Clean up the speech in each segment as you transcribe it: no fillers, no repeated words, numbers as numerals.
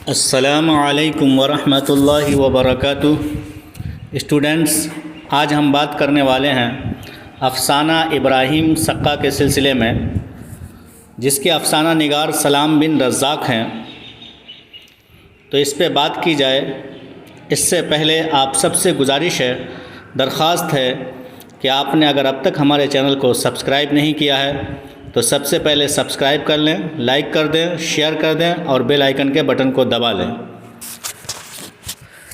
अस्सलामु अलैकुम वरहमतुल्लाहि वबरकातुह। स्टूडेंट्स, आज हम बात करने वाले हैं अफ़साना इब्राहिम सक्का के सिलसिले में, जिसके अफ़साना निगार सलाम बिन रज़्ज़ाक़ हैं। तो इस पे बात की जाए। इससे पहले आप सबसे गुजारिश है, दरख्वास्त है कि आपने अगर अब तक हमारे चैनल को सब्सक्राइब नहीं किया है तो सबसे पहले सब्सक्राइब कर लें, लाइक कर दें, शेयर कर दें और बेल आइकन के बटन को दबा लें।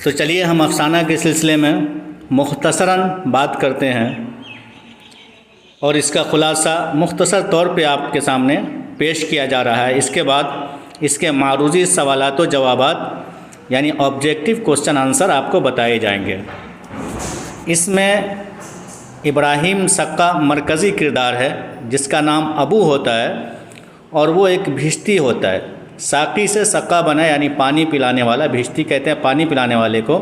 तो चलिए हम अफ़साना के सिलसिले में मुख्तसरन बात करते हैं और इसका ख़ुलासा मुख्तसर तौर पे आपके सामने पेश किया जा रहा है। इसके बाद इसके मारूज़ी सवालात व जवाबात यानी ऑब्जेक्टिव क्वेश्चन आंसर आपको बताए जाएंगे। इसमें इब्राहिम सक्का मरकज़ी किरदार है, जिसका नाम अबू होता है और वो एक भिश्ती होता है। साक़ी से सक्का बना यानी पानी पिलाने वाला, भिश्ती कहते हैं पानी पिलाने वाले को।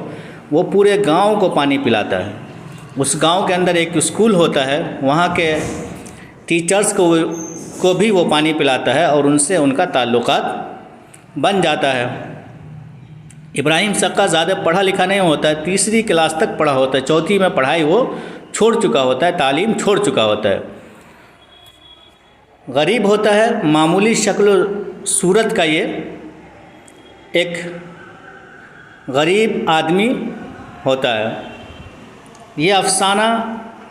वो पूरे गांव को पानी पिलाता है। उस गांव के अंदर एक स्कूल होता है, वहाँ के टीचर्स को भी वो पानी पिलाता है और उनसे उनका ताल्लुकात बन जाता है। इब्राहिम सक्का ज़्यादा पढ़ा लिखा नहीं होता है, 3री क्लास तक पढ़ा होता है। 4थी में पढ़ाई वो छोड़ चुका होता है, तालीम छोड़ चुका होता है। गरीब होता है, मामूली शक्ल सूरत का ये एक गरीब आदमी होता है। ये अफ़साना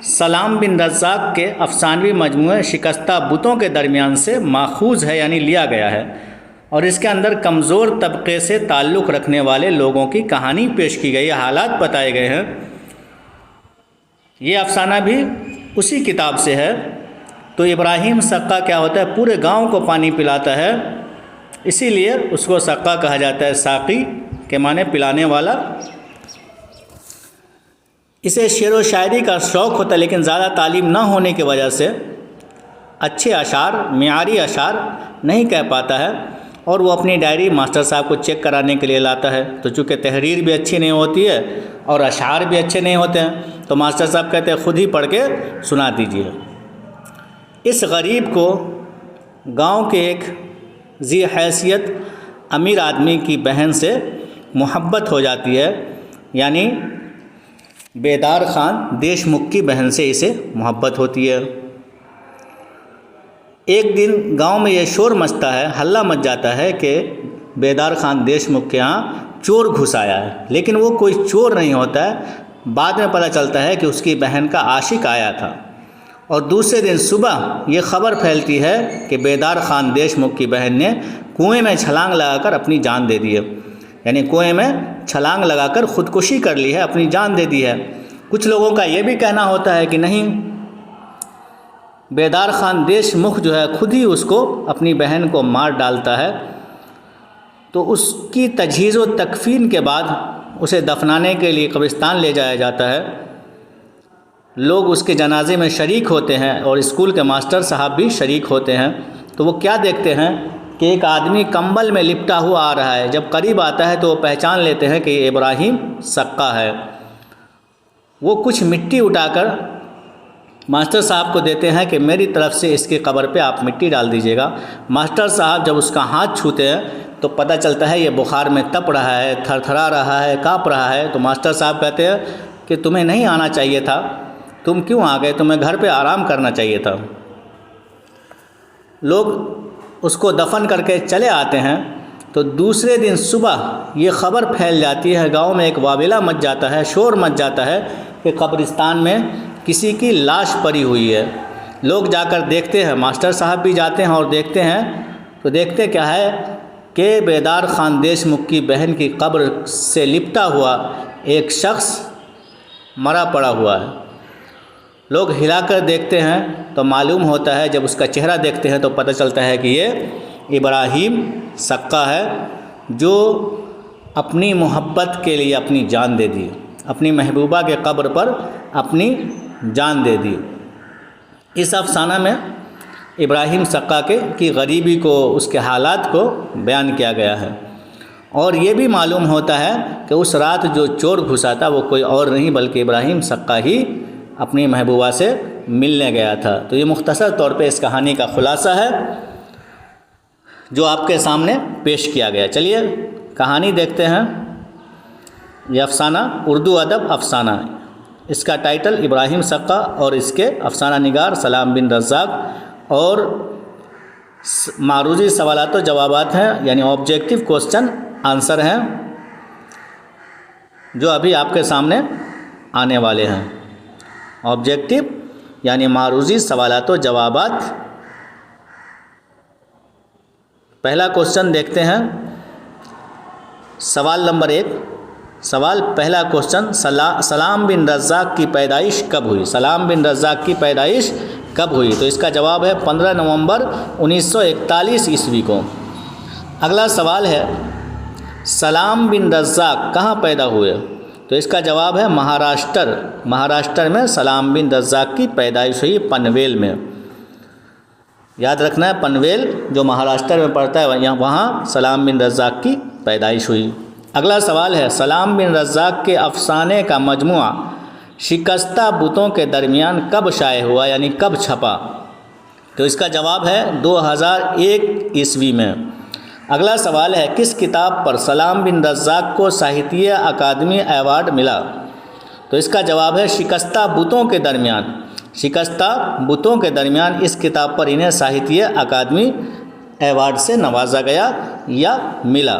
सलाम बिन रज़्ज़ाक़ के अफ़सानवी मजमूए शिकस्ता बुतों के दरमियान से माखूज़ है यानी लिया गया है और इसके अंदर कमज़ोर तबके से ताल्लुक़ रखने वाले लोगों की कहानी पेश की गई है, हालात बताए गए हैं। ये अफ़साना भी उसी किताब से है। तो इब्राहिम सक्का क्या होता है, पूरे गांव को पानी पिलाता है, इसीलिए उसको सक्का कहा जाता है। साक़ी के माने पिलाने वाला। इसे शेर व शायरी का शौक़ होता है, लेकिन ज़्यादा तालीम ना होने की वजह से अच्छे अशार, मियारी अशार नहीं कह पाता है और वो अपनी डायरी मास्टर साहब को चेक कराने के लिए लाता है। तो चूँकि तहरीर भी अच्छी नहीं होती है और अशार भी अच्छे नहीं होते हैं, तो मास्टर साहब कहते हैं खुद ही पढ़ के सुना दीजिए। इस गरीब को गांव के एक ज़ी हैसियत अमीर आदमी की बहन से मोहब्बत हो जाती है, यानी बेदार ख़ान देशमुख की बहन से इसे मोहब्बत होती है। एक दिन गांव में ये शोर मचता है, हल्ला मच जाता है कि बेदार ख़ान देशमुख के यहाँ चोर घुस आया है। लेकिन वो कोई चोर नहीं होता है। बाद में पता चलता है कि उसकी बहन का आशिक आया था। और दूसरे दिन सुबह ये ख़बर फैलती है कि बेदार ख़ान देशमुख की बहन ने कुएं में छलांग लगाकर अपनी जान दे दी है, यानी कुएं में छलांग लगाकर ख़ुदकुशी कर ली है, अपनी जान दे दी है। कुछ लोगों का ये भी कहना होता है कि नहीं, बेदार ख़ान देशमुख जो है खुद ही उसको, अपनी बहन को मार डालता है। तो उसकी तजहीज़ व तकफ़ीन के बाद उसे दफनाने के लिए कब्रिस्तान ले जाया जाता है। लोग उसके जनाजे में शरीक होते हैं और स्कूल के मास्टर साहब भी शरीक होते हैं। तो वो क्या देखते हैं कि एक आदमी कंबल में लिपटा हुआ आ रहा है। जब करीब आता है तो वो पहचान लेते हैं कि ये इब्राहिम सक्का है। वो कुछ मिट्टी उठाकर मास्टर साहब को देते हैं कि मेरी तरफ से इसके कब्र पे आप मिट्टी डाल दीजिएगा। मास्टर साहब जब उसका हाथ छूते हैं तो पता चलता है ये बुखार में तप रहा है, थरथरा रहा है, काँप रहा है। तो मास्टर साहब कहते हैं कि तुम्हें नहीं आना चाहिए था, तुम क्यों आ गए, तुम्हें घर पे आराम करना चाहिए था। लोग उसको दफन करके चले आते हैं। तो दूसरे दिन सुबह ये ख़बर फैल जाती है, गांव में एक वाविला मच जाता है, शोर मच जाता है कि कब्रिस्तान में किसी की लाश पड़ी हुई है। लोग जाकर देखते हैं, मास्टर साहब भी जाते हैं और देखते हैं। तो देखते क्या है कि बेदार ख़ान देशमुख की बहन की कब्र से लिपटा हुआ एक शख्स मरा पड़ा हुआ है। लोग हिलाकर देखते हैं तो मालूम होता है, जब उसका चेहरा देखते हैं तो पता चलता है कि ये इब्राहिम सक्का है, जो अपनी मोहब्बत के लिए अपनी जान दे दी, अपनी महबूबा के कब्र पर अपनी जान दे दी। इस अफ़साना में इब्राहिम सक्का की गरीबी को, उसके हालात को बयान किया गया है। और ये भी मालूम होता है कि उस रात जो चोर घुसा था वो कोई और नहीं बल्कि इब्राहिम सक्का ही अपनी महबूबा से मिलने गया था। तो ये मुख्तसर तौर पे इस कहानी का ख़ुलासा है जो आपके सामने पेश किया गया। चलिए कहानी देखते हैं। ये अफसाना उर्दू अदब अफसाना, इसका टाइटल इब्राहिम सक्का और इसके अफसाना निगार सलाम बिन रज़्ज़ाक़ और मारूजी सवालात व जवाबात हैं, यानी ऑब्जेक्टिव क्वेश्चन आंसर हैं जो अभी आपके सामने आने वाले हैं। ऑब्जेक्टिव यानी मारूजी सवालात व जवाबात। पहला क्वेश्चन देखते हैं। सवाल नंबर 1, सवाल पहला क्वेश्चन, सलाम बिन रज़्ज़ाक़ की पैदाइश कब हुई? सलाम बिन रज़्ज़ाक़ की पैदाइश कब हुई? तो इसका जवाब है 15 नवंबर 1941 ईस्वी को। अगला सवाल है, सलाम बिन रज़्ज़ाक़ कहाँ पैदा हुए? तो इसका जवाब है महाराष्ट्र में सलाम बिन रज़्ज़ाक़ की पैदाइश हुई, पनवेल में। याद रखना है, पनवेल जो महाराष्ट्र में पड़ता है वहाँ सलाम बिन रज़्ज़ाक़ की पैदाइश हुई। अगला सवाल है, सलाम बिन रज़्ज़ाक़ के अफसाने का मजमुआ शिकस्ता बुतों के दरमियान कब शाये हुआ, यानी कब छपा? तो इसका जवाब है 2001 ईस्वी में। अगला सवाल है, किस किताब पर सलाम बिन रज़्ज़ाक़ को साहित्य अकादमी अवार्ड मिला? तो इसका जवाब है शिकस्ता बुतों के दरमियान। शिकस्ता बुतों के दरमियान इस किताब पर इन्हें साहित्य अकादमी अवार्ड से नवाजा गया या मिला।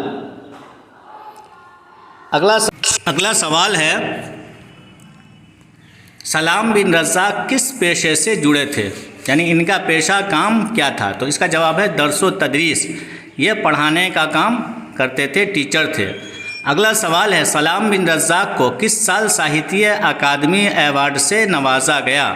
अगला सवाल है, सलाम बिन रज़्ज़ाक़ किस पेशे से जुड़े थे, यानी इनका पेशा काम क्या था? तो इसका जवाब है दरसो तदरीस, ये पढ़ाने का काम करते थे, टीचर थे। अगला सवाल है, सलाम बिन रज़्ज़ाक़ को किस साल साहित्य अकादमी अवार्ड से नवाजा गया?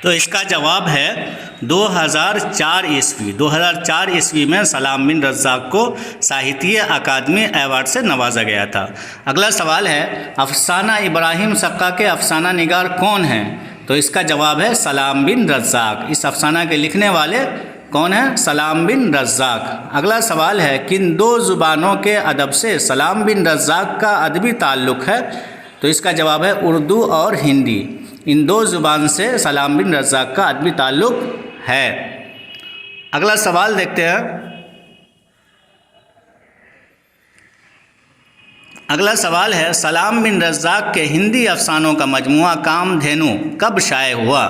तो इसका जवाब है 2004 ईस्वी। 2004 ईस्वी में सलाम बिन रज़्ज़ाक़ को साहित्य अकादमी अवार्ड से नवाजा गया था। अगला सवाल है, अफसाना इब्राहिम सक्का के अफसाना निगार कौन हैं? तो इसका जवाब है सलाम बिन रज़्ज़ाक़। इस अफसाना के लिखने वाले कौन हैं? सलाम बिन रज़्ज़ाक़। अगला सवाल है, किन दो ज़ुबानों के अदब से सलाम बिन रज़्ज़ाक़ का अदबी ताल्लुक़ है? तो इसका जवाब है उर्दू और हिंदी। इन दो ज़ुबान से सलाम बिन रज़्ज़ाक़ का अदबी ताल्लुक़ है। अगला सवाल देखते हैं। अगला सवाल है, सलाम बिन रज़्ज़ाक़ के हिंदी अफसानों का मजमुआ कामधेनु कब शाये हुआ?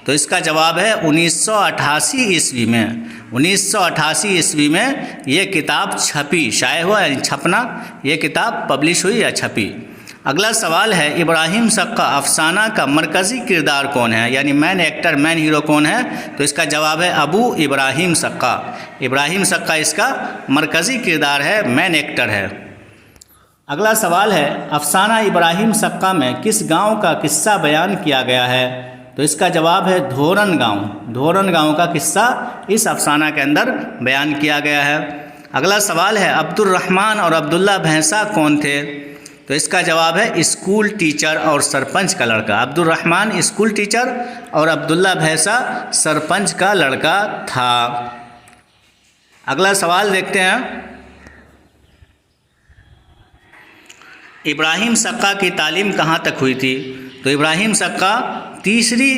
तो इसका जवाब है 1988 ईस्वी में। 1988 ईस्वी में ये किताब छपी, शाये हुआ यानी छपना, ये किताब पब्लिश हुई या छपी। अगला सवाल है, इब्राहिम सक्का अफसाना का मरकज़ी किरदार कौन है, यानी मैन एक्टर, मैन हीरो कौन है? तो इसका जवाब है अबू इब्राहिम सक्का। इब्राहिम सक्का इसका मरकज़ी किरदार है, मैन एक्टर है। अगला सवाल है, अफसाना इब्राहिम सक्का में किस गांव का किस्सा बयान किया गया है? तो इसका जवाब है धोरन गांव। धोरन गांव का किस्सा इस अफसाना के अंदर बयान किया गया है। अगला सवाल है, अब्दुर्रहमान और अब्दुल्ला भैंसा कौन थे? तो इसका जवाब है स्कूल टीचर और सरपंच का लड़का। अब्दुर्रहमान स्कूल टीचर और अब्दुल्ला भैंसा सरपंच का लड़का था। अगला सवाल देखते हैं। इब्राहिम सक्का की तालीम कहाँ तक हुई थी? तो इब्राहिम सक्का तीसरी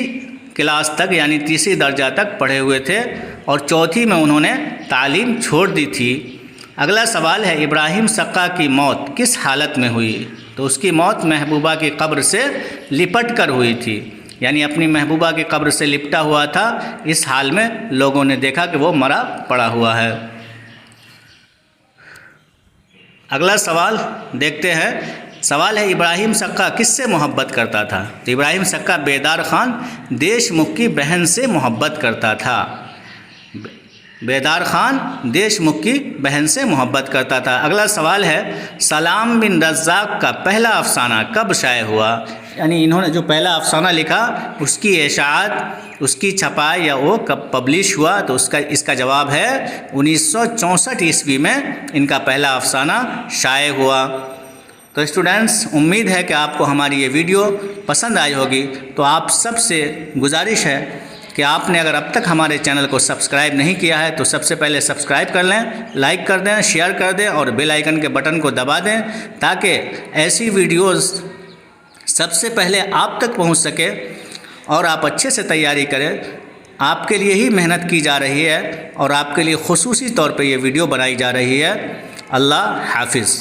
क्लास तक यानी तीसरी दर्जा तक पढ़े हुए थे और चौथी में उन्होंने तालीम छोड़ दी थी। अगला सवाल है, इब्राहिम सक्का की मौत किस हालत में हुई? तो उसकी मौत महबूबा की कब्र से लिपट कर हुई थी, यानी अपनी महबूबा की कब्र से लिपटा हुआ था। इस हाल में लोगों ने देखा कि वो मरा पड़ा हुआ है। अगला सवाल देखते हैं। सवाल है, इब्राहिम सक्का किससे मोहब्बत करता था? तो इब्राहिम सक्का बेदार खान देशमुख की बहन से मोहब्बत करता था। बेदार खान देशमुख की बहन से मोहब्बत करता था। अगला सवाल है, सलाम बिन रज़्ज़ाक़ का पहला अफसाना कब शाये हुआ? यानी इन्होंने जो पहला अफसाना लिखा उसकी इशाअत, उसकी छपाई या वो कब पब्लिश हुआ? तो इसका जवाब है 1964 ईस्वी में इनका पहला अफसाना शाये हुआ। तो स्टूडेंट्स, उम्मीद है कि आपको हमारी ये वीडियो पसंद आई होगी। तो आप सबसे गुजारिश है कि आपने अगर अब तक हमारे चैनल को सब्सक्राइब नहीं किया है तो सबसे पहले सब्सक्राइब कर लें, लाइक कर दें, शेयर कर दें और बेल आइकन के बटन को दबा दें ताकि ऐसी वीडियोस सबसे पहले आप तक पहुंच सके और आप अच्छे से तैयारी करें। आपके लिए ही मेहनत की जा रही है और आपके लिए खुसूसी तौर पे ये वीडियो बनाई जा रही है। अल्लाह हाफिज़।